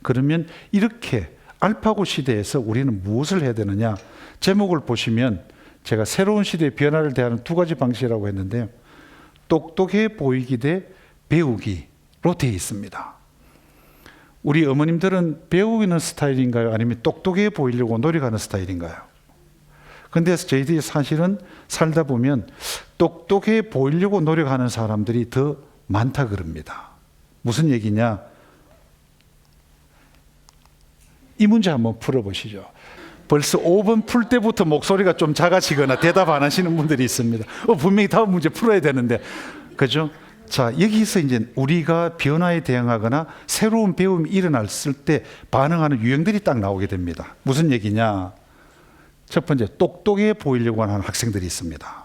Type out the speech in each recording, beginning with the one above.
그러면 이렇게 알파고 시대에서 우리는 무엇을 해야 되느냐? 제목을 보시면 제가 새로운 시대의 변화를 대하는 두 가지 방식이라고 했는데요. 똑똑해 보이기 대 배우기로 되어 있습니다. 우리 어머님들은 배우는 스타일인가요? 아니면 똑똑해 보이려고 노력하는 스타일인가요? 근데 저희들이 사실은 살다 보면 똑똑해 보이려고 노력하는 사람들이 더 많다 그럽니다. 무슨 얘기냐? 이 문제 한번 풀어보시죠. 벌써 5번 풀 때부터 목소리가 좀 작아지거나 대답 안 하시는 분들이 있습니다. 분명히 다음 문제 풀어야 되는데, 그죠? 자, 여기서 이제 우리가 변화에 대응하거나 새로운 배움이 일어났을 때 반응하는 유형들이 딱 나오게 됩니다. 무슨 얘기냐? 첫 번째, 똑똑해 보이려고 하는 학생들이 있습니다.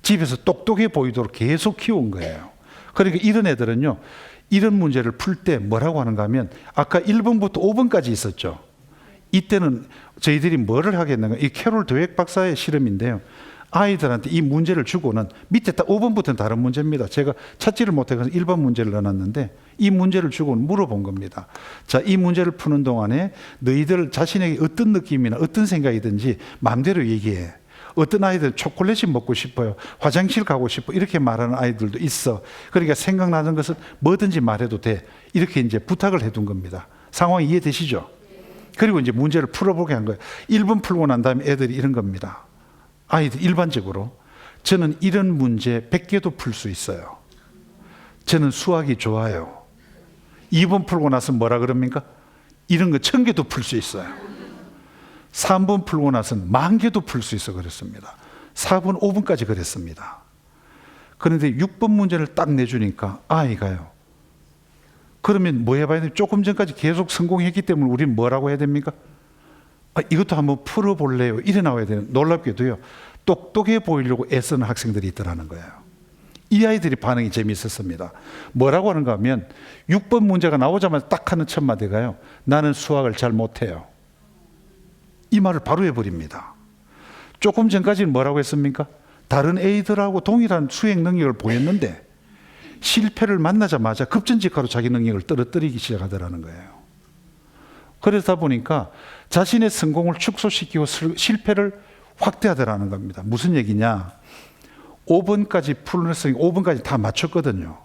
집에서 똑똑해 보이도록 계속 키운 거예요. 그러니까 이런 애들은요, 이런 문제를 풀 때 뭐라고 하는가 하면, 아까 1번부터 5번까지 있었죠. 이때는 저희들이 뭐를 하겠는가? 이 캐롤 드웨익 박사의 실험인데요. 아이들한테 이 문제를 주고는 밑에 딱 5번부터는 다른 문제입니다. 제가 찾지를 못해서 1번 문제를 넣어놨는데 이 문제를 주고는 물어본 겁니다. 자, 이 문제를 푸는 동안에 너희들 자신에게 어떤 느낌이나 어떤 생각이든지 마음대로 얘기해. 어떤 아이들은 초콜릿이 먹고 싶어요. 화장실 가고 싶어. 이렇게 말하는 아이들도 있어. 그러니까 생각나는 것은 뭐든지 말해도 돼. 이렇게 이제 부탁을 해둔 겁니다. 상황 이해되시죠? 그리고 이제 문제를 풀어보게 한 거예요. 1번 풀고 난 다음에 애들이 이런 겁니다. 아이들 일반적으로 저는 이런 문제 100개도 풀 수 있어요. 저는 수학이 좋아요. 2번 풀고 나서 뭐라 그럽니까? 이런 거 1000개도 풀 수 있어요. 3번 풀고 나서는 10,000개도 풀 수 있어 그랬습니다. 4번, 5번까지 그랬습니다. 그런데 6번 문제를 딱 내주니까 아이가요. 그러면 뭐 해봐야 돼요? 조금 전까지 계속 성공했기 때문에 우리는 뭐라고 해야 됩니까? 이것도 한번 풀어볼래요? 이래 나와야 되는. 놀랍게도요, 똑똑해 보이려고 애쓰는 학생들이 있더라는 거예요. 이 아이들이 반응이 재미있었습니다. 뭐라고 하는가 하면 6번 문제가 나오자마자 딱 하는 첫 마디가요, 나는 수학을 잘 못해요. 이 말을 바로 해버립니다. 조금 전까지는 뭐라고 했습니까? 다른 애들하고 동일한 수행 능력을 보였는데 실패를 만나자마자 급전직하로 자기 능력을 떨어뜨리기 시작하더라는 거예요. 그러다 보니까 자신의 성공을 축소시키고 실패를 확대하더라는 겁니다. 무슨 얘기냐? 5번까지 풀었으니 5번까지 다 맞췄거든요.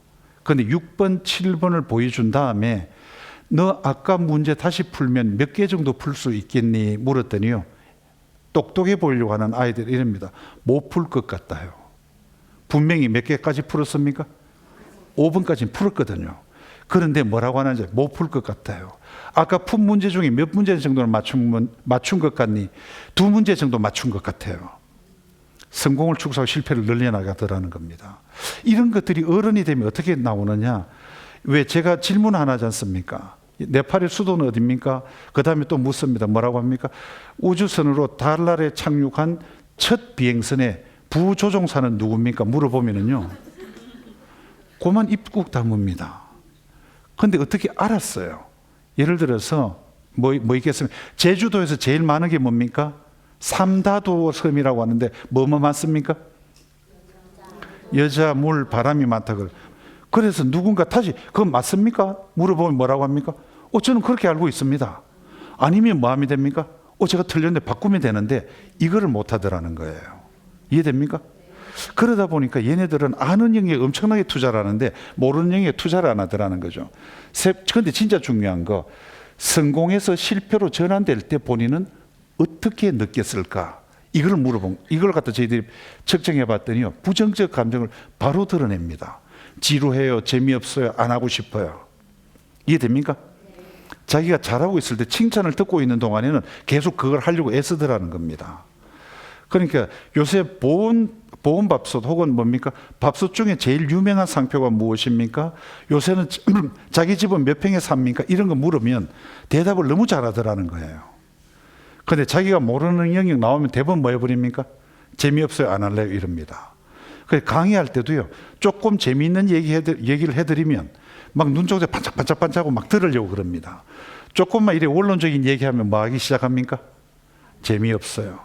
그런데 6번, 7번을 보여준 다음에 너 아까 문제 다시 풀면 몇 개 정도 풀 수 있겠니? 물었더니요, 똑똑해 보이려고 하는 아이들이 이럽니다. 못 풀 것 같아요. 분명히 몇 개까지 풀었습니까? 5번까지는 풀었거든요. 그런데 뭐라고 하는지 못 풀 것 같아요. 아까 푼 문제 중에 몇 문제 정도는 맞춘 것 같니? 2문제 정도 맞춘 것 같아요. 성공을 축소하고 실패를 늘려나가더라는 겁니다. 이런 것들이 어른이 되면 어떻게 나오느냐? 왜 제가 질문 하나 하지 않습니까? 네팔의 수도는 어디입니까? 그 다음에 또 묻습니다. 뭐라고 합니까? 우주선으로 달날에 착륙한 첫 비행선의 부조종사는 누굽니까? 물어보면은요, 그만 입국 다뭅니다. 그런데 어떻게 알았어요? 예를 들어서 뭐 있겠습니까? 제주도에서 제일 많은 게 뭡니까? 삼다도 섬이라고 하는데 뭐뭐 많습니까? 여자, 물, 바람이 많다. 그래서 누군가 다시 그건 맞습니까? 물어보면 뭐라고 합니까? 저는 그렇게 알고 있습니다. 아니면 뭐 하면 됩니까? 제가 틀렸는데 바꾸면 되는데 이거를 못 하더라는 거예요. 이해됩니까? 그러다 보니까 얘네들은 아는 영역에 엄청나게 투자를 하는데 모르는 영역에 투자를 안 하더라는 거죠. 그런데 진짜 중요한 거, 성공해서 실패로 전환될 때 본인은 어떻게 느꼈을까? 이걸 갖다 저희들이 측정해 봤더니요, 부정적 감정을 바로 드러냅니다. 지루해요, 재미없어요, 안 하고 싶어요. 이해됩니까? 자기가 잘하고 있을 때 칭찬을 듣고 있는 동안에는 계속 그걸 하려고 애쓰더라는 겁니다. 그러니까 요새 보온밥솥 혹은 뭡니까? 밥솥 중에 제일 유명한 상표가 무엇입니까? 요새는 자기 집은 몇 평에 삽니까? 이런 거 물으면 대답을 너무 잘하더라는 거예요. 그런데 자기가 모르는 영역 나오면 대부분 뭐 해버립니까? 재미없어요, 안 할래요, 이럽니다. 그래서 강의할 때도요, 조금 재미있는 얘기를 해드리면 막 눈쪽에 반짝반짝반짝하고 막 들으려고 그럽니다. 조금만 이래 원론적인 얘기하면 뭐 하기 시작합니까? 재미없어요.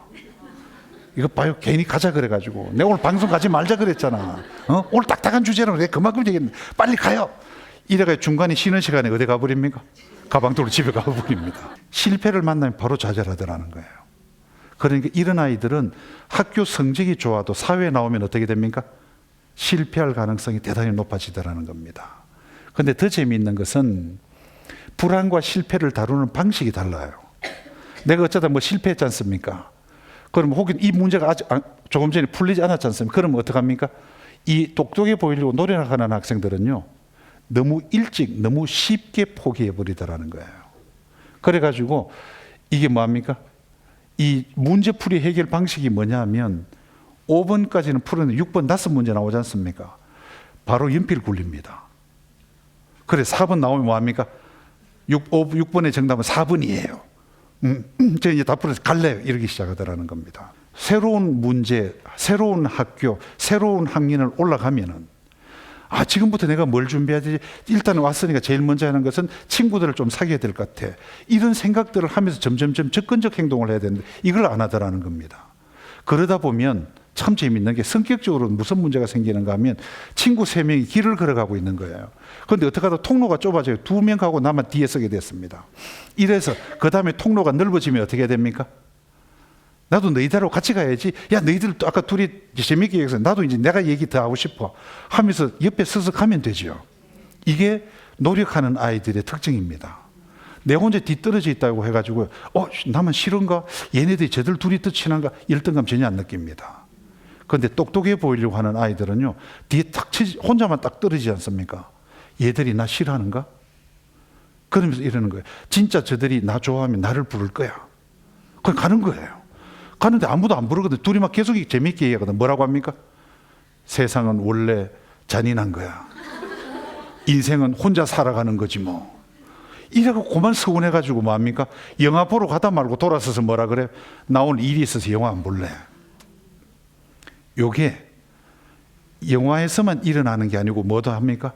이거 봐요, 괜히 가자 그래가지고 내가 오늘 방송 가지 말자 그랬잖아. 오늘 딱딱한 주제라고 내가 그만큼 얘기했는데 빨리 가요. 이래가 중간에 쉬는 시간에 어디 가버립니까? 가방 들고 집에 가버립니다. 실패를 만나면 바로 좌절하더라는 거예요. 그러니까 이런 아이들은 학교 성적이 좋아도 사회에 나오면 어떻게 됩니까? 실패할 가능성이 대단히 높아지더라는 겁니다. 그런데 더 재미있는 것은 불안과 실패를 다루는 방식이 달라요. 내가 어쩌다 뭐 실패했지 않습니까? 그럼 혹은 이 문제가 아직 조금 전에 풀리지 않았지 않습니까? 그러면 어떡합니까? 이 똑똑해 보이려고 노력하는 학생들은요, 너무 일찍 너무 쉽게 포기해 버리더라는 거예요. 그래가지고 이게 뭐합니까? 이 문제풀이 해결 방식이 뭐냐 하면 5번까지는 풀었는데 6번 5문제 나오지 않습니까? 바로 연필 굴립니다. 그래 4번 나오면 뭐합니까? 6번의 정답은 4번이에요. 저 이제 다 풀어서 갈래요. 이러기 시작하더라는 겁니다. 새로운 문제, 새로운 학교, 새로운 학년을 올라가면은 지금부터 내가 뭘 준비해야 되지? 일단 왔으니까 제일 먼저 하는 것은 친구들을 좀 사귀어야 될 것 같아. 이런 생각들을 하면서 점점점 접근적 행동을 해야 되는데 이걸 안 하더라는 겁니다. 그러다 보면 참 재밌는 게 성격적으로 무슨 문제가 생기는가 하면 친구 3명이 길을 걸어가고 있는 거예요. 그런데 어떻게 하다 통로가 좁아져요. 2명 가고 나만 뒤에 서게 됐습니다. 이래서 그 다음에 통로가 넓어지면 어떻게 됩니까? 나도 너희들하고 같이 가야지. 야, 너희들 아까 둘이 재밌게 얘기해서 나도 이제 내가 얘기 더 하고 싶어 하면서 옆에 서서 가면 되죠. 이게 노력하는 아이들의 특징입니다. 내 혼자 뒤떨어져 있다고 해가지고 나만 싫은가? 얘네들이 저들 둘이 더 친한가? 열등감 전혀 안 느낍니다. 그런데 똑똑해 보이려고 하는 아이들은요, 뒤에 혼자만 딱 떨어지지 않습니까? 얘들이 나 싫어하는가? 그러면서 이러는 거예요. 진짜 저들이 나 좋아하면 나를 부를 거야. 그냥 가는 거예요. 가는데 아무도 안 부르거든. 둘이 막 계속 재미있게 얘기하거든. 뭐라고 합니까? 세상은 원래 잔인한 거야. 인생은 혼자 살아가는 거지 뭐. 이래고 그만 서운해가지고 뭐합니까? 영화 보러 가다 말고 돌아서서 뭐라 그래? 나 오늘 일이 있어서 영화 안 볼래. 요게 영화에서만 일어나는 게 아니고 뭐도 합니까?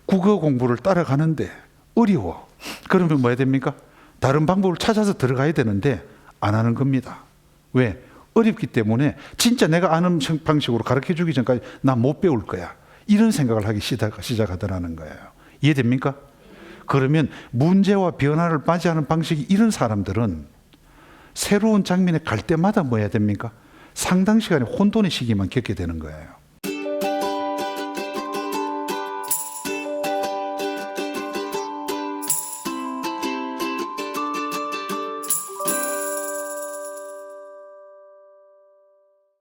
국어 공부를 따라가는데 어려워. 그러면 뭐 해야 됩니까? 다른 방법을 찾아서 들어가야 되는데 안 하는 겁니다. 왜? 어렵기 때문에 진짜 내가 아는 방식으로 가르쳐 주기 전까지 나 못 배울 거야. 이런 생각을 하기 시작하더라는 거예요. 이해됩니까? 그러면 문제와 변화를 맞이하는 방식이 이런 사람들은 새로운 장면에 갈 때마다 뭐 해야 됩니까? 상당 시간의 혼돈의 시기만 겪게 되는 거예요.